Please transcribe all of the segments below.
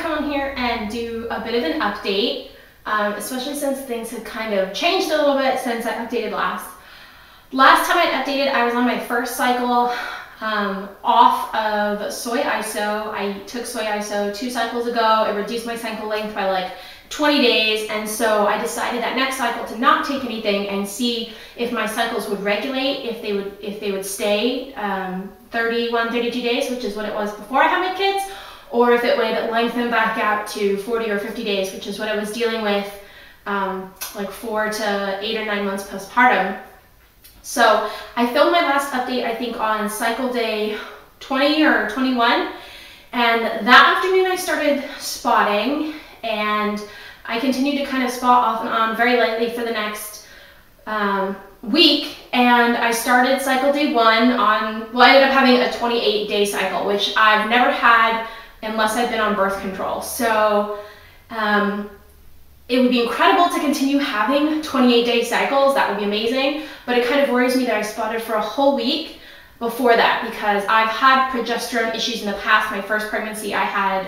come on here and do a bit of an update, especially since things have kind of changed a little bit since I updated last. Last time I updated, I was on my first cycle off of soy ISO. I took soy ISO 2 cycles ago. It reduced my cycle length by like 20 days, and so I decided that next cycle to not take anything and see if my cycles would regulate, if they would stay 31, 32 days, which is what it was before I had my kids, or if it would lengthen back out to 40 or 50 days, which is what I was dealing with like 4 to 8 or 9 months postpartum. So I filmed my last update, I think, on cycle day 20 or 21, and that afternoon I started spotting, and I continued to kind of spot off and on very lightly for the next week, and I started cycle day 1 on, well, I ended up having a 28-day cycle, which I've never had unless I've been on birth control. So it would be incredible to continue having 28-day cycles. That would be amazing, but it kind of worries me that I spotted for a whole week before that, because I've had progesterone issues in the past. My first pregnancy, I had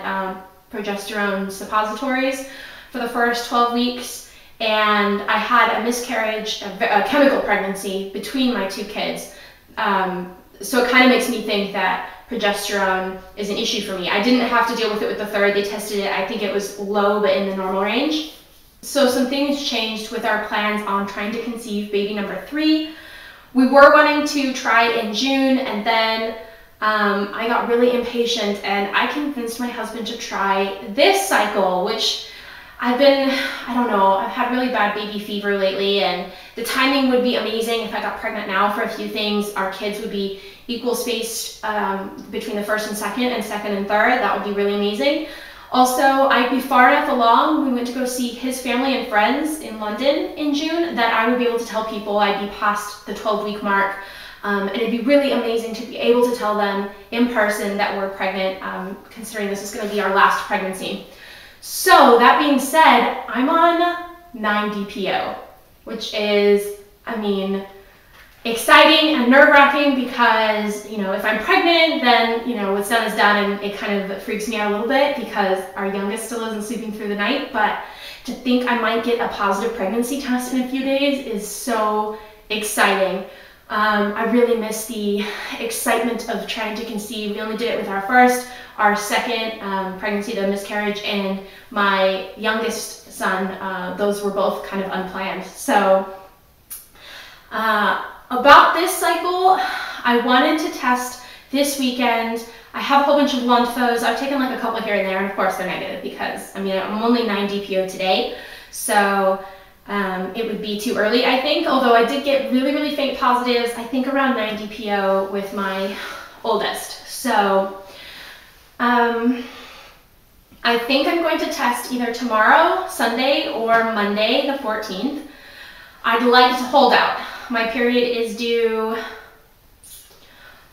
progesterone suppositories for the first 12 weeks, and I had a miscarriage, a chemical pregnancy between my 2 kids. So it kind of makes me think that progesterone is an issue for me. I didn't have to deal with it with the 3rd. They tested it. I think it was low, but in the normal range. So some things changed with our plans on trying to conceive baby number 3. We were wanting to try in June, and then I got really impatient and I convinced my husband to try this cycle, which I don't know, I've had really bad baby fever lately, and the timing would be amazing if I got pregnant now for a few things. Our kids would be equal spaced between the 1st and 2nd, and 2nd and 3rd. That would be really amazing. Also, I'd be far enough along. We went to go see his family and friends in London in June that I would be able to tell people I'd be past the 12-week mark. And it'd be really amazing to be able to tell them in person that we're pregnant, considering this is going to be our last pregnancy. So that being said, I'm on 9 DPO, which is, I mean, exciting and nerve-wracking because, you know, if I'm pregnant, then, you know, what's done is done, and it kind of freaks me out a little bit because our youngest still isn't sleeping through the night. But to think I might get a positive pregnancy test in a few days is so exciting. I really miss the excitement of trying to conceive. We only did it with our first, our 2nd pregnancy, the miscarriage, and my youngest son. Those were both kind of unplanned. So about this cycle, I wanted to test this weekend. I have a whole bunch of lymphos. I've taken like a couple here and there, and of course they're negative because, I mean, I'm only 9 DPO today. So it would be too early, I think, although I did get really, really faint positives, I think around 9 DPO with my oldest. So I think I'm going to test either tomorrow, Sunday, or Monday, the 14th. I'd like to hold out. My period is due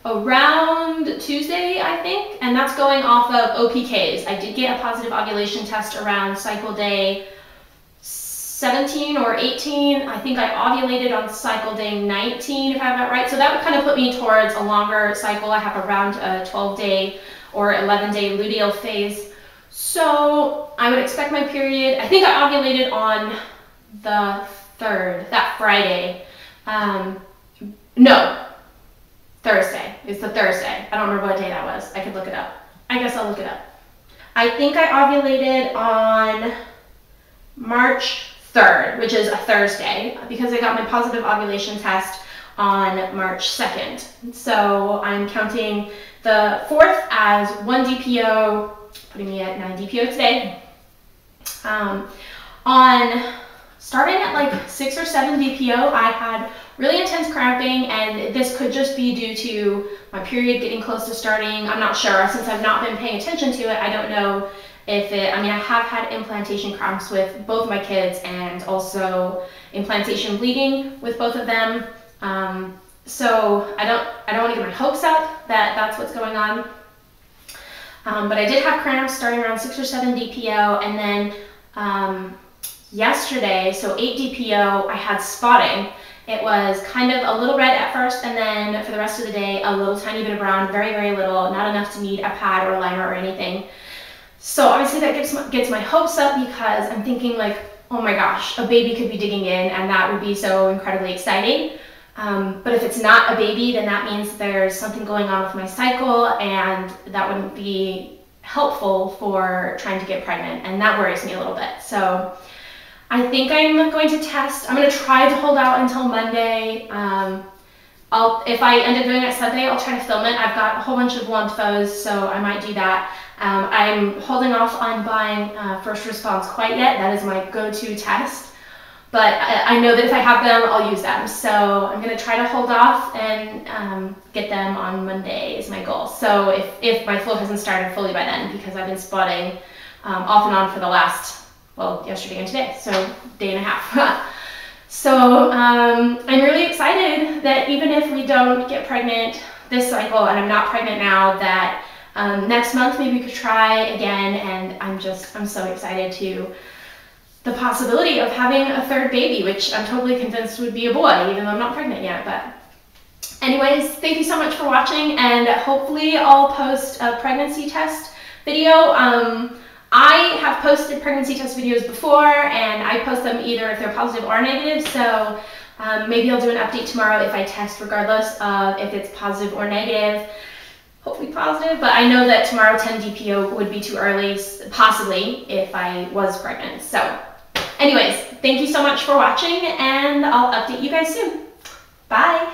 around Tuesday, I think, and that's going off of OPKs. I did get a positive ovulation test around cycle day 17 or 18. I think I ovulated on cycle day 19, if I have that right. So that would kind of put me towards a longer cycle. I have around a 12-day or 11-day luteal phase. So I would expect my period, I think I ovulated on the 3rd, that Friday. No, Thursday. It's the Thursday. I don't remember what day that was. I could look it up. I guess I'll look it up. I think I ovulated on March 3rd, which is a Thursday, because I got my positive ovulation test on March 2nd. So I'm counting the 4th as 1 DPO, putting me at 9 DPO today. On starting at like 6 or 7 DPO, I had really intense cramping, and this could just be due to my period getting close to starting. I'm not sure. Since I've not been paying attention to it, I don't know if I mean, I have had implantation cramps with both my kids and also implantation bleeding with both of them. So I don't want to get my hopes up that that's what's going on. But I did have cramps starting around 6 or 7 DPO, and then yesterday, so 8 DPO, I had spotting. It was kind of a little red at first, and then for the rest of the day, a little tiny bit of brown, very, very little, not enough to need a pad or a liner or anything. So obviously that gets my hopes up, because I'm thinking like, oh my gosh, a baby could be digging in, and that would be so incredibly exciting. But if it's not a baby, then that means there's something going on with my cycle, and that wouldn't be helpful for trying to get pregnant, and that worries me a little bit. So I think I'm going to test. I'm going to try to hold out until Monday. If I end up doing it Sunday, I'll try to film it. I've got a whole bunch of lymphos, so I might do that. I'm holding off on buying First Response quite yet. That is my go-to test. But I know that if I have them, I'll use them. So I'm going to try to hold off and get them on Monday is my goal. So if my flow hasn't started fully by then, because I've been spotting off and on for the last, well, yesterday and today, so day and a half. So I'm really excited that even if we don't get pregnant this cycle, and I'm not pregnant now, that next month maybe we could try again. And I'm so excited to the possibility of having a third baby, which I'm totally convinced would be a boy, even though I'm not pregnant yet. But anyways, thank you so much for watching, and hopefully I'll post a pregnancy test video. I have posted pregnancy test videos before, and I post them either if they're positive or negative, so maybe I'll do an update tomorrow if I test, regardless of if it's positive or negative. Hopefully positive, but I know that tomorrow 10 DPO would be too early, possibly, if I was pregnant. So anyways, thank you so much for watching, and I'll update you guys soon. Bye!